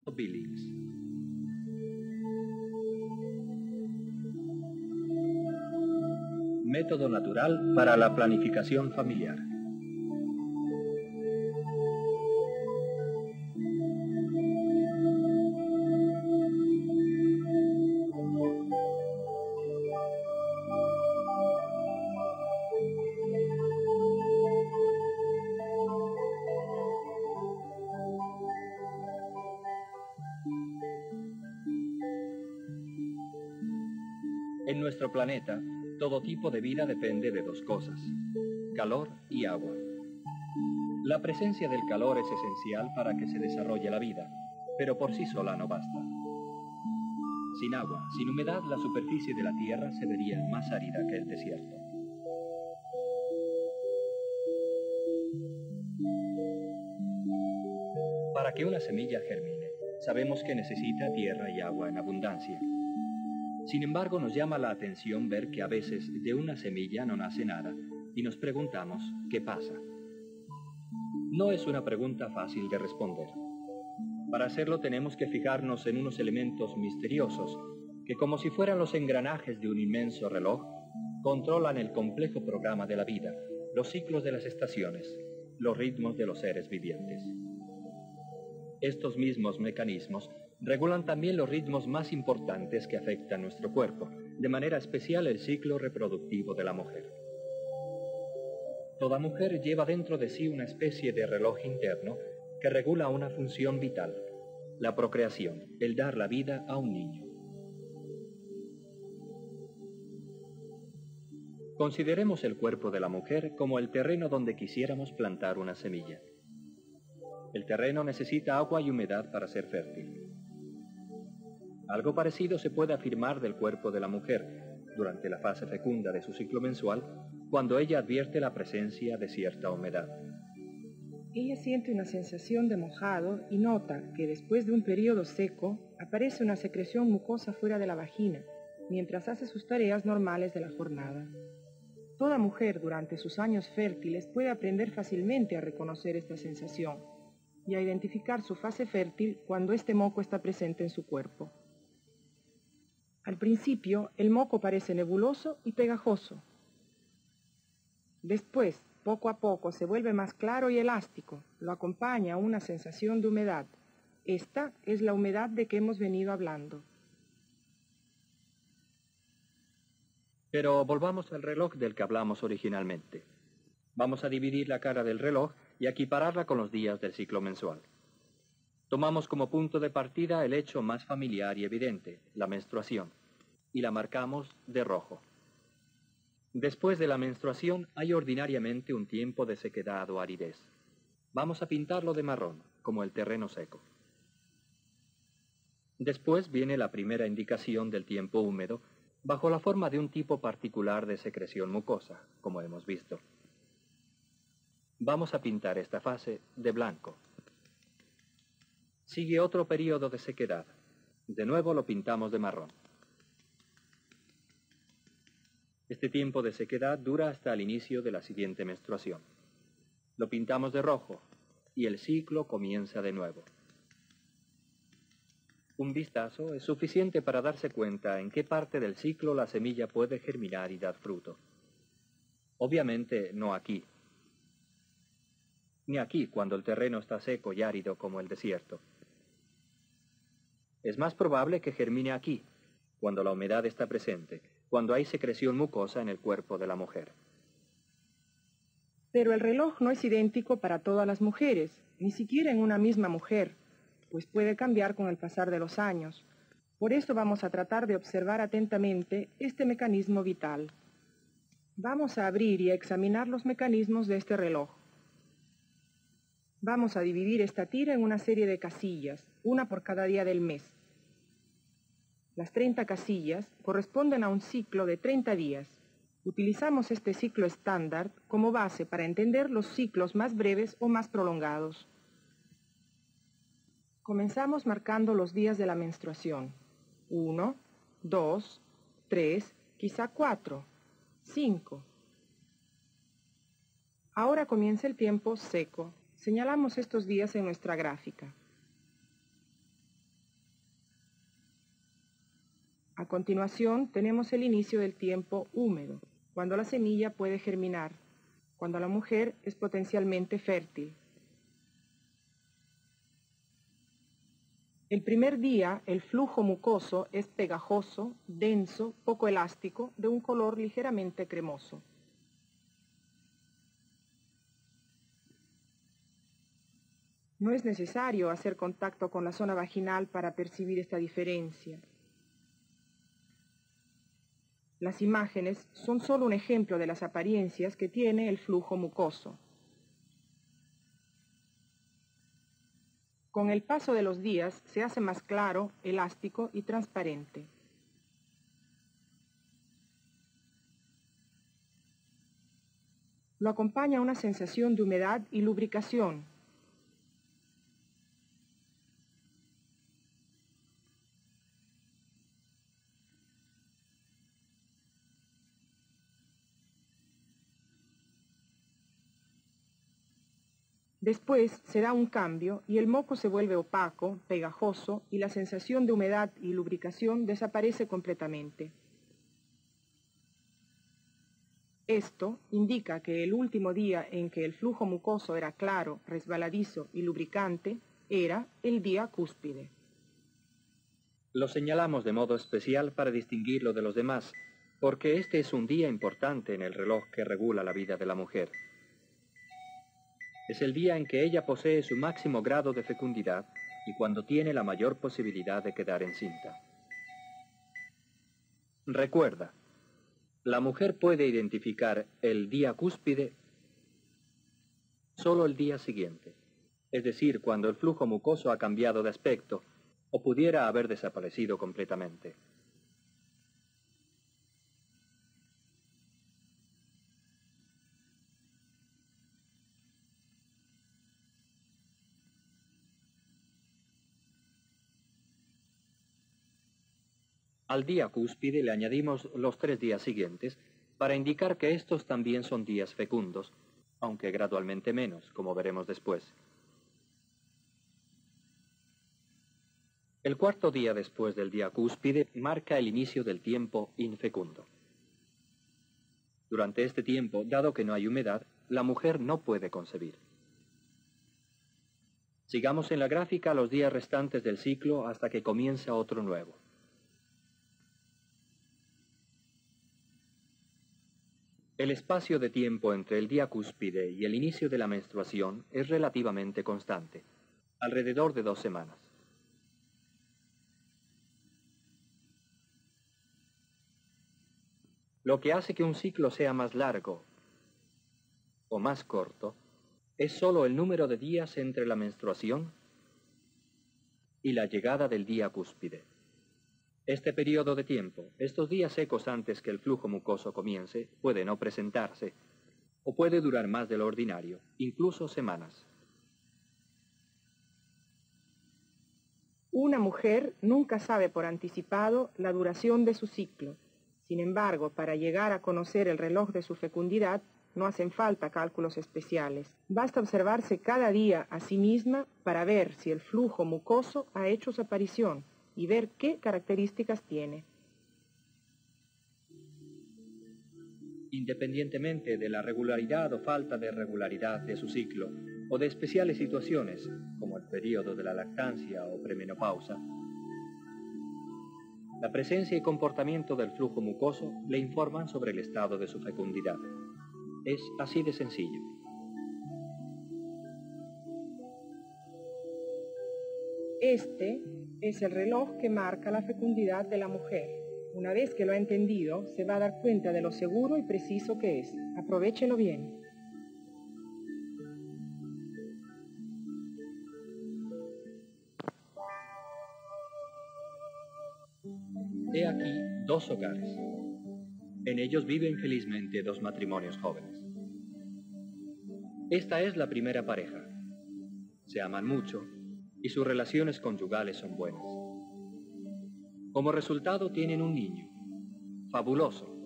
Billings. Método natural para la planificación familiar. En nuestro planeta, todo tipo de vida depende de dos cosas: calor y agua. La presencia del calor es esencial para que se desarrolle la vida, pero por sí sola no basta. Sin agua, sin humedad, la superficie de la Tierra se vería más árida que el desierto. Para que una semilla germine, sabemos que necesita tierra y agua en abundancia. Sin embargo, nos llama la atención ver que a veces de una semilla no nace nada y nos preguntamos, ¿qué pasa? No es una pregunta fácil de responder. Para hacerlo tenemos que fijarnos en unos elementos misteriosos que, como si fueran los engranajes de un inmenso reloj, controlan el complejo programa de la vida, los ciclos de las estaciones, los ritmos de los seres vivientes. Estos mismos mecanismos regulan también los ritmos más importantes que afectan nuestro cuerpo, de manera especial el ciclo reproductivo de la mujer. Toda mujer lleva dentro de sí una especie de reloj interno que regula una función vital, la procreación, el dar la vida a un niño. Consideremos el cuerpo de la mujer como el terreno donde quisiéramos plantar una semilla. El terreno necesita agua y humedad para ser fértil. Algo parecido se puede afirmar del cuerpo de la mujer durante la fase fecunda de su ciclo mensual, cuando ella advierte la presencia de cierta humedad. Ella siente una sensación de mojado y nota que después de un periodo seco aparece una secreción mucosa fuera de la vagina, mientras hace sus tareas normales de la jornada. Toda mujer durante sus años fértiles puede aprender fácilmente a reconocer esta sensación y a identificar su fase fértil cuando este moco está presente en su cuerpo. Al principio, el moco parece nebuloso y pegajoso. Después, poco a poco, se vuelve más claro y elástico. Lo acompaña una sensación de humedad. Esta es la humedad de que hemos venido hablando. Pero volvamos al reloj del que hablamos originalmente. Vamos a dividir la cara del reloj y a equipararla con los días del ciclo mensual. Tomamos como punto de partida el hecho más familiar y evidente, la menstruación, y la marcamos de rojo. Después de la menstruación hay ordinariamente un tiempo de sequedad o aridez. Vamos a pintarlo de marrón, como el terreno seco. Después viene la primera indicación del tiempo húmedo, bajo la forma de un tipo particular de secreción mucosa, como hemos visto. Vamos a pintar esta fase de blanco. Sigue otro periodo de sequedad. De nuevo lo pintamos de marrón. Este tiempo de sequedad dura hasta el inicio de la siguiente menstruación. Lo pintamos de rojo y el ciclo comienza de nuevo. Un vistazo es suficiente para darse cuenta en qué parte del ciclo la semilla puede germinar y dar fruto. Obviamente no aquí, ni aquí cuando el terreno está seco y árido como el desierto. Es más probable que germine aquí, cuando la humedad está presente, cuando hay secreción mucosa en el cuerpo de la mujer. Pero el reloj no es idéntico para todas las mujeres, ni siquiera en una misma mujer, pues puede cambiar con el pasar de los años. Por eso vamos a tratar de observar atentamente este mecanismo vital. Vamos a abrir y a examinar los mecanismos de este reloj. Vamos a dividir esta tira en una serie de casillas, una por cada día del mes. Las 30 casillas corresponden a un ciclo de 30 días. Utilizamos este ciclo estándar como base para entender los ciclos más breves o más prolongados. Comenzamos marcando los días de la menstruación. 1, 2, 3, quizá 4, 5. Ahora comienza el tiempo seco. Señalamos estos días en nuestra gráfica. A continuación tenemos el inicio del tiempo húmedo, cuando la semilla puede germinar, cuando la mujer es potencialmente fértil. El primer día, el flujo mucoso es pegajoso, denso, poco elástico, de un color ligeramente cremoso. No es necesario hacer contacto con la zona vaginal para percibir esta diferencia. Las imágenes son solo un ejemplo de las apariencias que tiene el flujo mucoso. Con el paso de los días se hace más claro, elástico y transparente. Lo acompaña una sensación de humedad y lubricación. Después se da un cambio y el moco se vuelve opaco, pegajoso y la sensación de humedad y lubricación desaparece completamente. Esto indica que el último día en que el flujo mucoso era claro, resbaladizo y lubricante era el día cúspide. Lo señalamos de modo especial para distinguirlo de los demás, porque este es un día importante en el reloj que regula la vida de la mujer. Es el día en que ella posee su máximo grado de fecundidad y cuando tiene la mayor posibilidad de quedar encinta. Recuerda, la mujer puede identificar el día cúspide solo el día siguiente, es decir, cuando el flujo mucoso ha cambiado de aspecto o pudiera haber desaparecido completamente. Al día cúspide le añadimos los 3 días siguientes para indicar que estos también son días fecundos, aunque gradualmente menos, como veremos después. El cuarto día después del día cúspide marca el inicio del tiempo infecundo. Durante este tiempo, dado que no hay humedad, la mujer no puede concebir. Sigamos en la gráfica los días restantes del ciclo hasta que comienza otro nuevo. El espacio de tiempo entre el día cúspide y el inicio de la menstruación es relativamente constante, alrededor de 2 semanas. Lo que hace que un ciclo sea más largo o más corto es solo el número de días entre la menstruación y la llegada del día cúspide. Este periodo de tiempo, estos días secos antes que el flujo mucoso comience, puede no presentarse, o puede durar más de lo ordinario, incluso semanas. Una mujer nunca sabe por anticipado la duración de su ciclo. Sin embargo, para llegar a conocer el reloj de su fecundidad, no hacen falta cálculos especiales. Basta observarse cada día a sí misma para ver si el flujo mucoso ha hecho su aparición y ver qué características tiene. Independientemente de la regularidad o falta de regularidad de su ciclo, o de especiales situaciones, como el periodo de la lactancia o premenopausa, la presencia y comportamiento del flujo mucoso le informan sobre el estado de su fecundidad. Es así de sencillo. Este es el reloj que marca la fecundidad de la mujer. Una vez que lo ha entendido, se va a dar cuenta de lo seguro y preciso que es. Aprovéchelo bien. He aquí 2 hogares. En ellos viven felizmente 2 matrimonios jóvenes. Esta es la primera pareja. Se aman mucho y sus relaciones conyugales son buenas. Como resultado tienen un niño, fabuloso.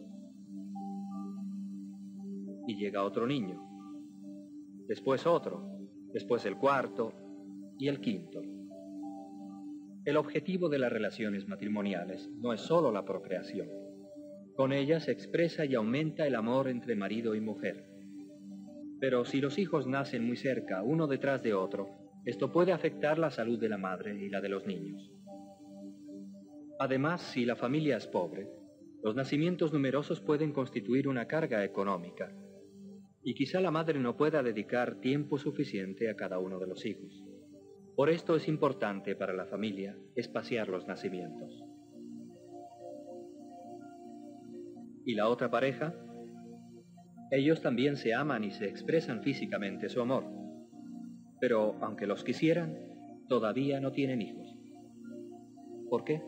Y llega otro niño, después otro, después el cuarto y el quinto. El objetivo de las relaciones matrimoniales no es solo la procreación. Con ellas se expresa y aumenta el amor entre marido y mujer. Pero si los hijos nacen muy cerca, uno detrás de otro, esto puede afectar la salud de la madre y la de los niños. Además, si la familia es pobre, los nacimientos numerosos pueden constituir una carga económica, y quizá la madre no pueda dedicar tiempo suficiente a cada uno de los hijos. Por esto es importante para la familia espaciar los nacimientos. ¿Y la otra pareja? Ellos también se aman y se expresan físicamente su amor. Pero, aunque los quisieran, todavía no tienen hijos. ¿Por qué?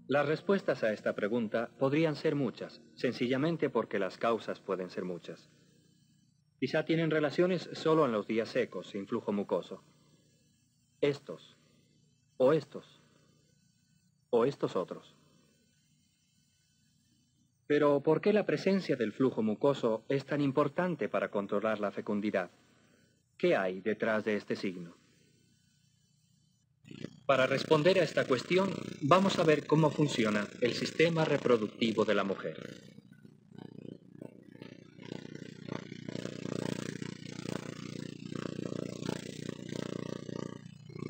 Las respuestas a esta pregunta podrían ser muchas, sencillamente porque las causas pueden ser muchas. Quizá tienen relaciones solo en los días secos, sin flujo mucoso. Estos, o estos, o estos otros. Pero, ¿por qué la presencia del flujo mucoso es tan importante para controlar la fecundidad? ¿Qué hay detrás de este signo? Para responder a esta cuestión, vamos a ver cómo funciona el sistema reproductivo de la mujer.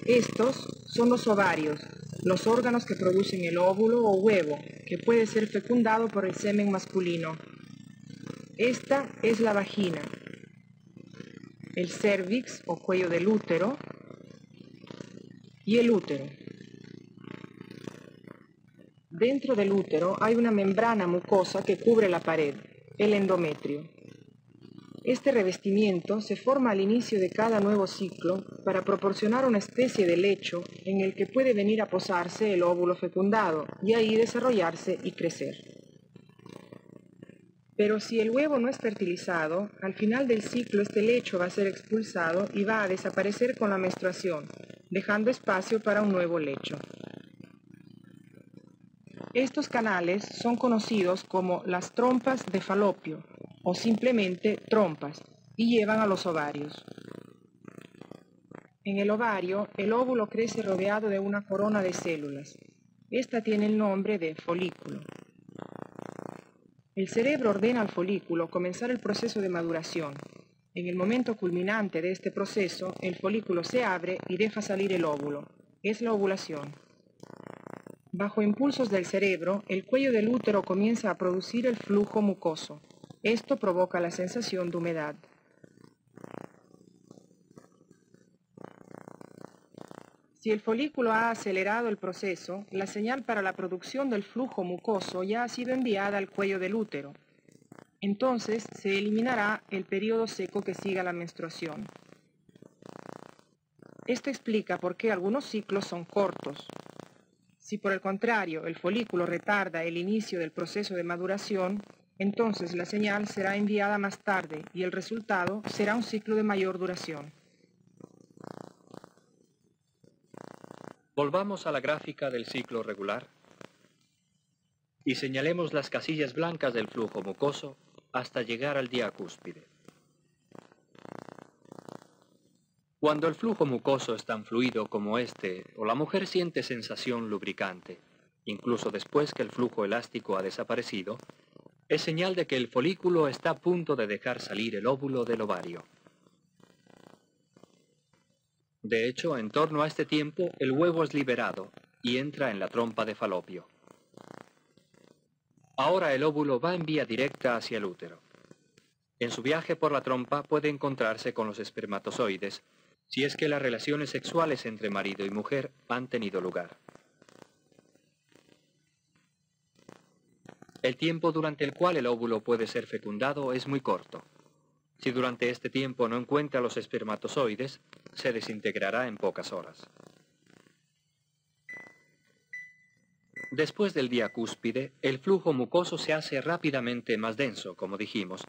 Estos son los ovarios, los órganos que producen el óvulo o huevo, que puede ser fecundado por el semen masculino. Esta es la vagina, el cérvix o cuello del útero y el útero. Dentro del útero hay una membrana mucosa que cubre la pared, el endometrio. Este revestimiento se forma al inicio de cada nuevo ciclo para proporcionar una especie de lecho en el que puede venir a posarse el óvulo fecundado y ahí desarrollarse y crecer. Pero si el huevo no es fertilizado, al final del ciclo este lecho va a ser expulsado y va a desaparecer con la menstruación, dejando espacio para un nuevo lecho. Estos canales son conocidos como las trompas de Falopio o simplemente trompas y llevan a los ovarios. En el ovario, el óvulo crece rodeado de una corona de células. Esta tiene el nombre de folículo. El cerebro ordena al folículo comenzar el proceso de maduración. En el momento culminante de este proceso, el folículo se abre y deja salir el óvulo. Es la ovulación. Bajo impulsos del cerebro, el cuello del útero comienza a producir el flujo mucoso. Esto provoca la sensación de humedad. Si el folículo ha acelerado el proceso, la señal para la producción del flujo mucoso ya ha sido enviada al cuello del útero. Entonces se eliminará el periodo seco que siga la menstruación. Esto explica por qué algunos ciclos son cortos. Si por el contrario el folículo retarda el inicio del proceso de maduración, entonces la señal será enviada más tarde y el resultado será un ciclo de mayor duración. Volvamos a la gráfica del ciclo regular y señalemos las casillas blancas del flujo mucoso hasta llegar al día cúspide. Cuando el flujo mucoso es tan fluido como este, o la mujer siente sensación lubricante, incluso después que el flujo elástico ha desaparecido, es señal de que el folículo está a punto de dejar salir el óvulo del ovario. De hecho, en torno a este tiempo, el huevo es liberado y entra en la trompa de Falopio. Ahora el óvulo va en vía directa hacia el útero. En su viaje por la trompa puede encontrarse con los espermatozoides, si es que las relaciones sexuales entre marido y mujer han tenido lugar. El tiempo durante el cual el óvulo puede ser fecundado es muy corto. Si durante este tiempo no encuentra los espermatozoides, se desintegrará en pocas horas. Después del día cúspide, el flujo mucoso se hace rápidamente más denso, como dijimos,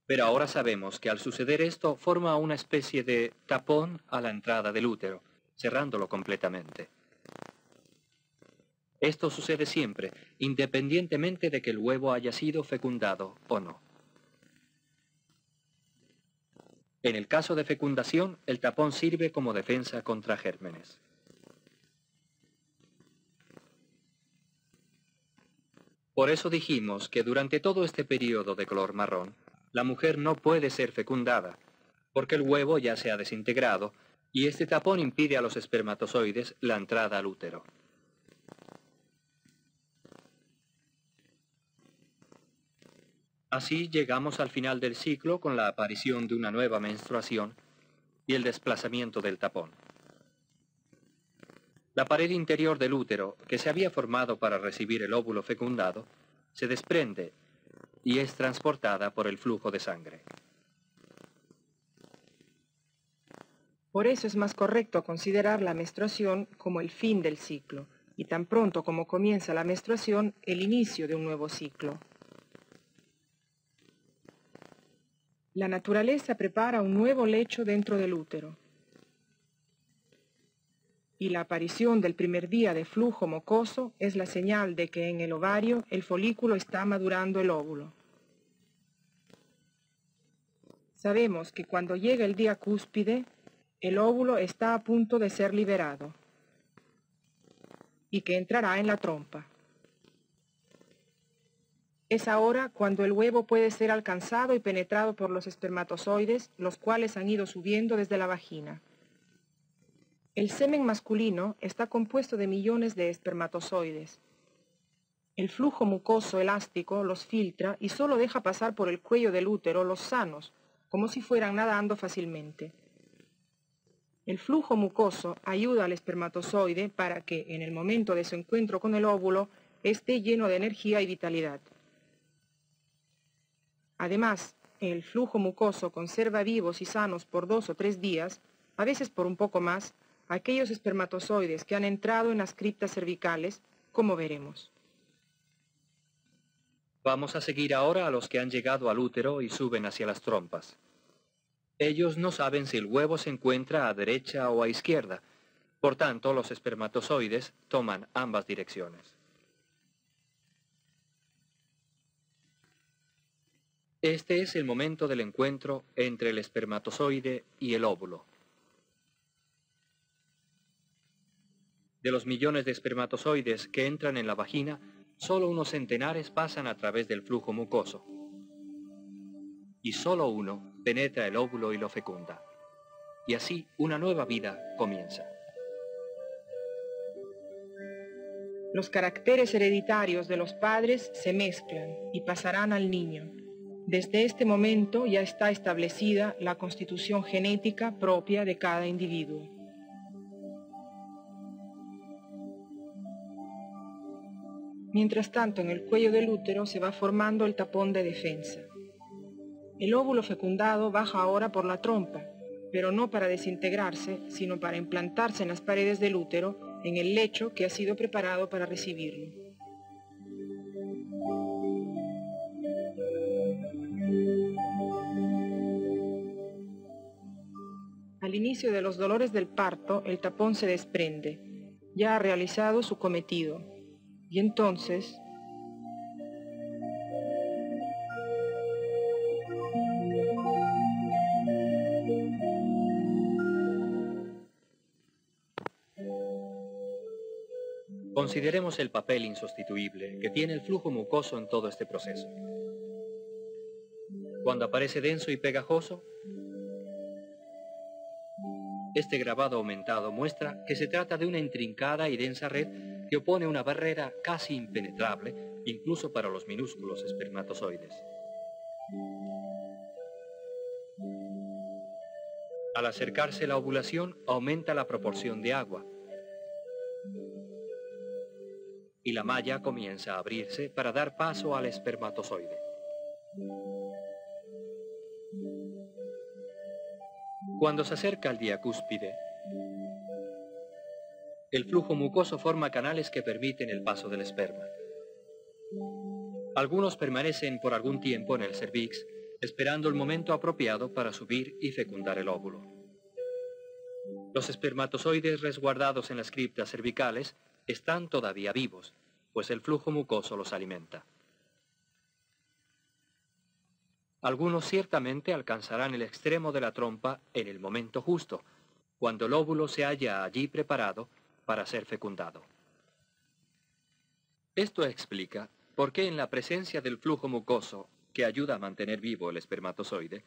pero ahora sabemos que al suceder esto forma una especie de tapón a la entrada del útero, cerrándolo completamente. Esto sucede siempre, independientemente de que el huevo haya sido fecundado o no. En el caso de fecundación, el tapón sirve como defensa contra gérmenes. Por eso dijimos que durante todo este periodo de color marrón, la mujer no puede ser fecundada, porque el huevo ya se ha desintegrado y este tapón impide a los espermatozoides la entrada al útero. Así llegamos al final del ciclo con la aparición de una nueva menstruación y el desplazamiento del tapón. La pared interior del útero, que se había formado para recibir el óvulo fecundado, se desprende y es transportada por el flujo de sangre. Por eso es más correcto considerar la menstruación como el fin del ciclo, y tan pronto como comienza la menstruación, el inicio de un nuevo ciclo. La naturaleza prepara un nuevo lecho dentro del útero. Y la aparición del primer día de flujo mucoso es la señal de que en el ovario el folículo está madurando el óvulo. Sabemos que cuando llega el día cúspide, el óvulo está a punto de ser liberado y que entrará en la trompa. Es ahora cuando el huevo puede ser alcanzado y penetrado por los espermatozoides, los cuales han ido subiendo desde la vagina. El semen masculino está compuesto de millones de espermatozoides. El flujo mucoso elástico los filtra y solo deja pasar por el cuello del útero los sanos, como si fueran nadando fácilmente. El flujo mucoso ayuda al espermatozoide para que, en el momento de su encuentro con el óvulo, esté lleno de energía y vitalidad. Además, el flujo mucoso conserva vivos y sanos por 2 o 3 días, a veces por un poco más, aquellos espermatozoides que han entrado en las criptas cervicales, como veremos. Vamos a seguir ahora a los que han llegado al útero y suben hacia las trompas. Ellos no saben si el huevo se encuentra a derecha o a izquierda, por tanto los espermatozoides toman ambas direcciones. Este es el momento del encuentro entre el espermatozoide y el óvulo. De los millones de espermatozoides que entran en la vagina, solo unos centenares pasan a través del flujo mucoso. Y solo uno penetra el óvulo y lo fecunda. Y así una nueva vida comienza. Los caracteres hereditarios de los padres se mezclan y pasarán al niño. Desde este momento ya está establecida la constitución genética propia de cada individuo. Mientras tanto, en el cuello del útero se va formando el tapón de defensa. El óvulo fecundado baja ahora por la trompa, pero no para desintegrarse, sino para implantarse en las paredes del útero, en el lecho que ha sido preparado para recibirlo. Al inicio de los dolores del parto, el tapón se desprende. Ya ha realizado su cometido. Y entonces, consideremos el papel insustituible que tiene el flujo mucoso en todo este proceso. Cuando aparece denso y pegajoso, este grabado aumentado muestra que se trata de una intrincada y densa red que opone una barrera casi impenetrable, incluso para los minúsculos espermatozoides. Al acercarse la ovulación, aumenta la proporción de agua y la malla comienza a abrirse para dar paso al espermatozoide. Cuando se acerca el día cúspide, el flujo mucoso forma canales que permiten el paso del esperma. Algunos permanecen por algún tiempo en el cervix, esperando el momento apropiado para subir y fecundar el óvulo. Los espermatozoides resguardados en las criptas cervicales están todavía vivos, pues el flujo mucoso los alimenta. Algunos ciertamente alcanzarán el extremo de la trompa en el momento justo, cuando el óvulo se halla allí preparado para ser fecundado. Esto explica por qué en la presencia del flujo mucoso, que ayuda a mantener vivo el espermatozoide,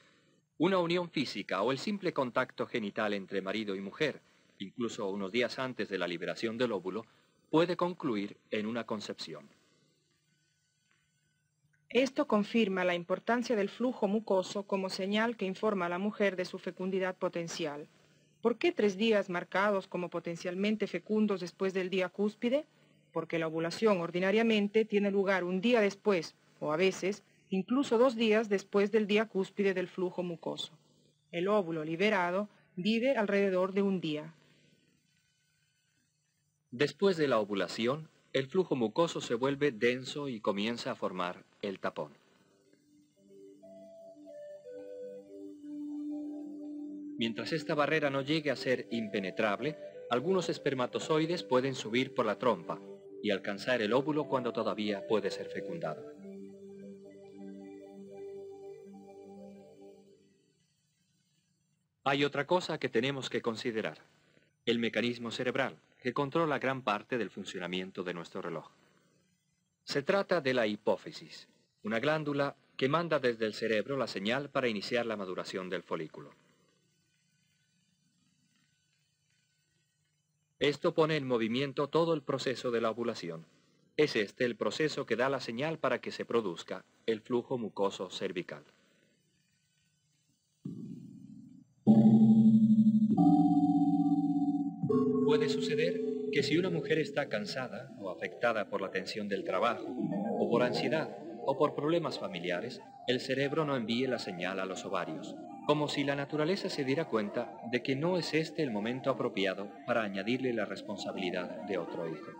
una unión física o el simple contacto genital entre marido y mujer, incluso unos días antes de la liberación del óvulo, puede concluir en una concepción. Esto confirma la importancia del flujo mucoso como señal que informa a la mujer de su fecundidad potencial. ¿Por qué 3 días marcados como potencialmente fecundos después del día cúspide? Porque la ovulación ordinariamente tiene lugar un día después, o a veces, incluso 2 días después del día cúspide del flujo mucoso. El óvulo liberado vive alrededor de un día. Después de la ovulación, el flujo mucoso se vuelve denso y comienza a formar el tapón. Mientras esta barrera no llegue a ser impenetrable, algunos espermatozoides pueden subir por la trompa y alcanzar el óvulo cuando todavía puede ser fecundado. Hay otra cosa que tenemos que considerar: el mecanismo cerebral, que controla gran parte del funcionamiento de nuestro reloj. Se trata de la hipófisis, una glándula que manda desde el cerebro la señal para iniciar la maduración del folículo. Esto pone en movimiento todo el proceso de la ovulación. Es este el proceso que da la señal para que se produzca el flujo mucoso cervical. Puede suceder que si una mujer está cansada o afectada por la tensión del trabajo, o por ansiedad, o por problemas familiares, el cerebro no envíe la señal a los ovarios, como si la naturaleza se diera cuenta de que no es este el momento apropiado para añadirle la responsabilidad de otro hijo.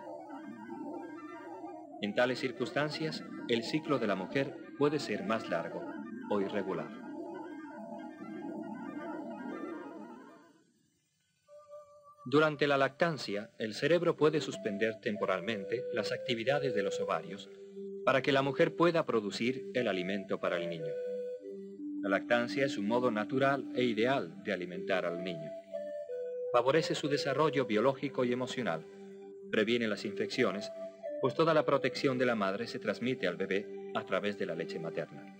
En tales circunstancias, el ciclo de la mujer puede ser más largo o irregular. Durante la lactancia, el cerebro puede suspender temporalmente las actividades de los ovarios para que la mujer pueda producir el alimento para el niño. La lactancia es un modo natural e ideal de alimentar al niño. Favorece su desarrollo biológico y emocional, previene las infecciones, pues toda la protección de la madre se transmite al bebé a través de la leche materna.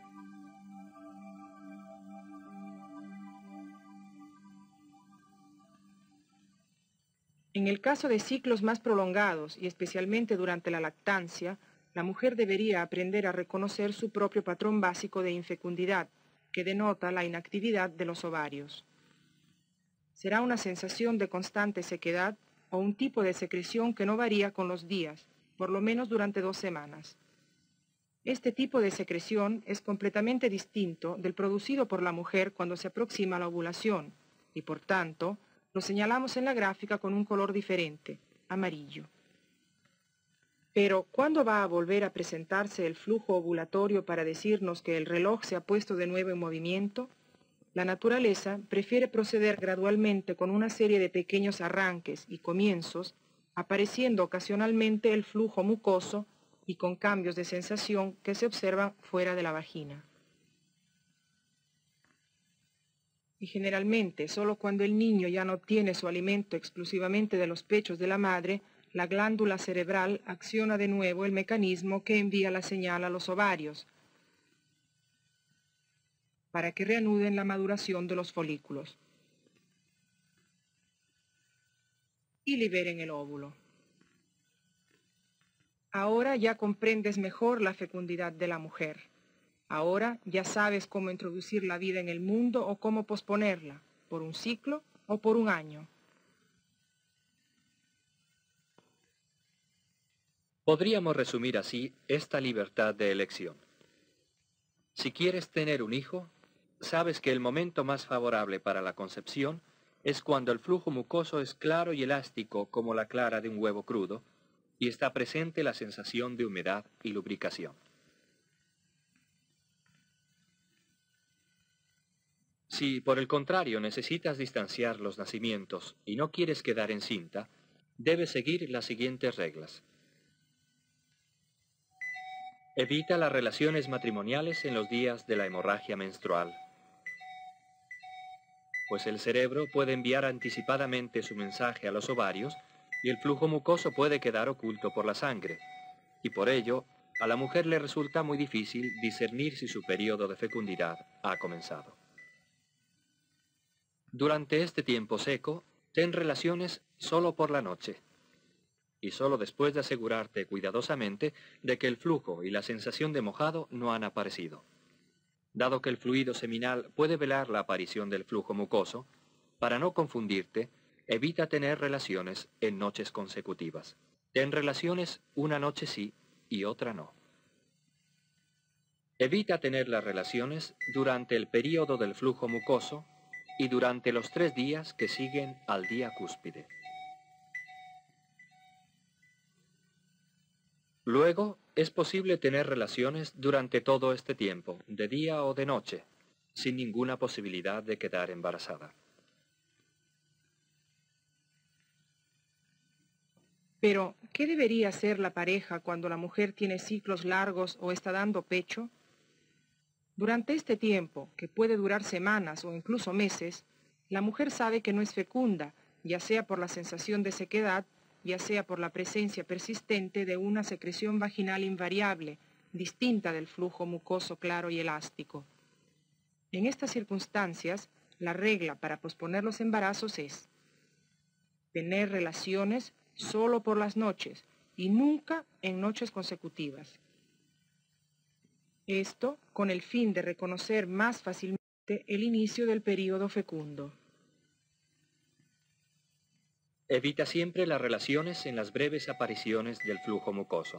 En el caso de ciclos más prolongados y especialmente durante la lactancia, la mujer debería aprender a reconocer su propio patrón básico de infecundidad, que denota la inactividad de los ovarios. Será una sensación de constante sequedad o un tipo de secreción que no varía con los días, por lo menos durante 2 semanas. Este tipo de secreción es completamente distinto del producido por la mujer cuando se aproxima a la ovulación y, por tanto, lo señalamos en la gráfica con un color diferente, amarillo. Pero, ¿cuándo va a volver a presentarse el flujo ovulatorio para decirnos que el reloj se ha puesto de nuevo en movimiento? La naturaleza prefiere proceder gradualmente con una serie de pequeños arranques y comienzos, apareciendo ocasionalmente el flujo mucoso y con cambios de sensación que se observan fuera de la vagina. Y generalmente, solo cuando el niño ya no obtiene su alimento exclusivamente de los pechos de la madre, la glándula cerebral acciona de nuevo el mecanismo que envía la señal a los ovarios para que reanuden la maduración de los folículos y liberen el óvulo. Ahora ya comprendes mejor la fecundidad de la mujer. Ahora ya sabes cómo introducir la vida en el mundo o cómo posponerla, por un ciclo o por un año. Podríamos resumir así esta libertad de elección. Si quieres tener un hijo, sabes que el momento más favorable para la concepción es cuando el flujo mucoso es claro y elástico como la clara de un huevo crudo y está presente la sensación de humedad y lubricación. Si, por el contrario, necesitas distanciar los nacimientos y no quieres quedar encinta, debes seguir las siguientes reglas. Evita las relaciones matrimoniales en los días de la hemorragia menstrual, pues el cerebro puede enviar anticipadamente su mensaje a los ovarios y el flujo mucoso puede quedar oculto por la sangre, y por ello a la mujer le resulta muy difícil discernir si su periodo de fecundidad ha comenzado. Durante este tiempo seco, ten relaciones solo por la noche, y solo después de asegurarte cuidadosamente de que el flujo y la sensación de mojado no han aparecido. Dado que el fluido seminal puede velar la aparición del flujo mucoso, para no confundirte, evita tener relaciones en noches consecutivas. Ten relaciones una noche sí y otra no. Evita tener las relaciones durante el período del flujo mucoso y durante los 3 días que siguen al día cúspide. Luego, es posible tener relaciones durante todo este tiempo, de día o de noche, sin ninguna posibilidad de quedar embarazada. Pero, ¿qué debería hacer la pareja cuando la mujer tiene ciclos largos o está dando pecho? Durante este tiempo, que puede durar semanas o incluso meses, la mujer sabe que no es fecunda, ya sea por la sensación de sequedad, ya sea por la presencia persistente de una secreción vaginal invariable, distinta del flujo mucoso claro y elástico. En estas circunstancias, la regla para posponer los embarazos es tener relaciones solo por las noches y nunca en noches consecutivas. Esto con el fin de reconocer más fácilmente el inicio del período fecundo. Evita siempre las relaciones en las breves apariciones del flujo mucoso.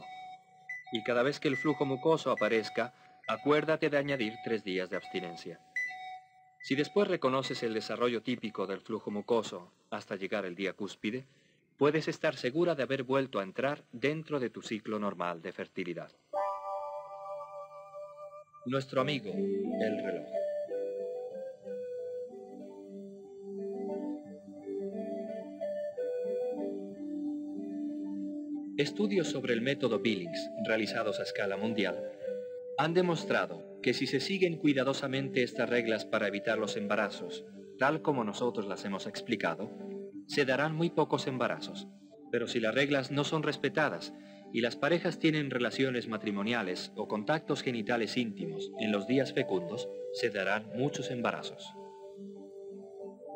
Y cada vez que el flujo mucoso aparezca, acuérdate de añadir 3 días de abstinencia. Si después reconoces el desarrollo típico del flujo mucoso hasta llegar el día cúspide, puedes estar segura de haber vuelto a entrar dentro de tu ciclo normal de fertilidad. Nuestro amigo, el reloj. Estudios sobre el método Billings, realizados a escala mundial, han demostrado que si se siguen cuidadosamente estas reglas para evitar los embarazos, tal como nosotros las hemos explicado, se darán muy pocos embarazos. Pero si las reglas no son respetadas y las parejas tienen relaciones matrimoniales o contactos genitales íntimos en los días fecundos, se darán muchos embarazos.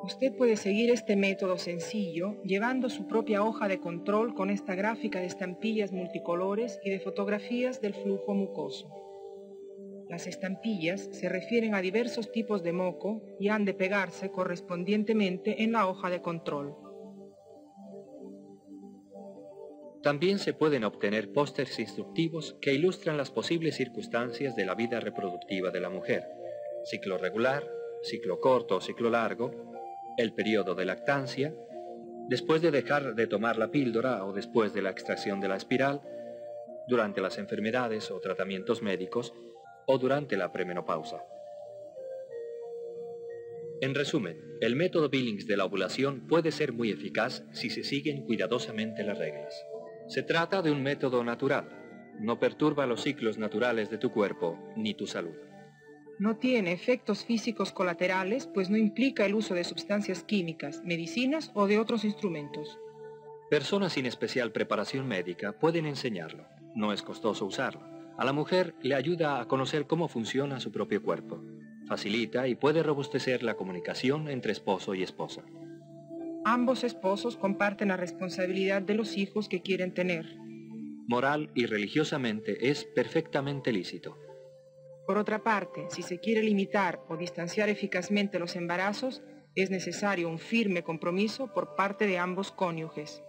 Usted puede seguir este método sencillo llevando su propia hoja de control con esta gráfica de estampillas multicolores y de fotografías del flujo mucoso. Las estampillas se refieren a diversos tipos de moco y han de pegarse correspondientemente en la hoja de control. También se pueden obtener pósters instructivos que ilustran las posibles circunstancias de la vida reproductiva de la mujer: ciclo regular, ciclo corto o ciclo largo, el periodo de lactancia, después de dejar de tomar la píldora o después de la extracción de la espiral, durante las enfermedades o tratamientos médicos o durante la premenopausa. En resumen, el método Billings de la ovulación puede ser muy eficaz si se siguen cuidadosamente las reglas. Se trata de un método natural, no perturba los ciclos naturales de tu cuerpo ni tu salud. No tiene efectos físicos colaterales, pues no implica el uso de sustancias químicas, medicinas o de otros instrumentos. Personas sin especial preparación médica pueden enseñarlo. No es costoso usarlo. A la mujer le ayuda a conocer cómo funciona su propio cuerpo. Facilita y puede robustecer la comunicación entre esposo y esposa. Ambos esposos comparten la responsabilidad de los hijos que quieren tener. Moral y religiosamente es perfectamente lícito. Por otra parte, si se quiere limitar o distanciar eficazmente los embarazos, es necesario un firme compromiso por parte de ambos cónyuges.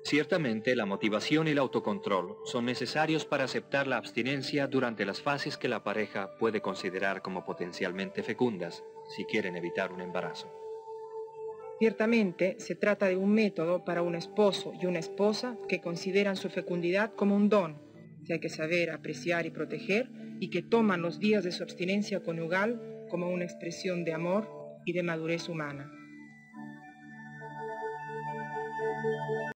Ciertamente, la motivación y el autocontrol son necesarios para aceptar la abstinencia durante las fases que la pareja puede considerar como potencialmente fecundas, si quieren evitar un embarazo. Ciertamente, se trata de un método para un esposo y una esposa que consideran su fecundidad como un don, que hay que saber apreciar y proteger, y que toman los días de su abstinencia conyugal como una expresión de amor y de madurez humana.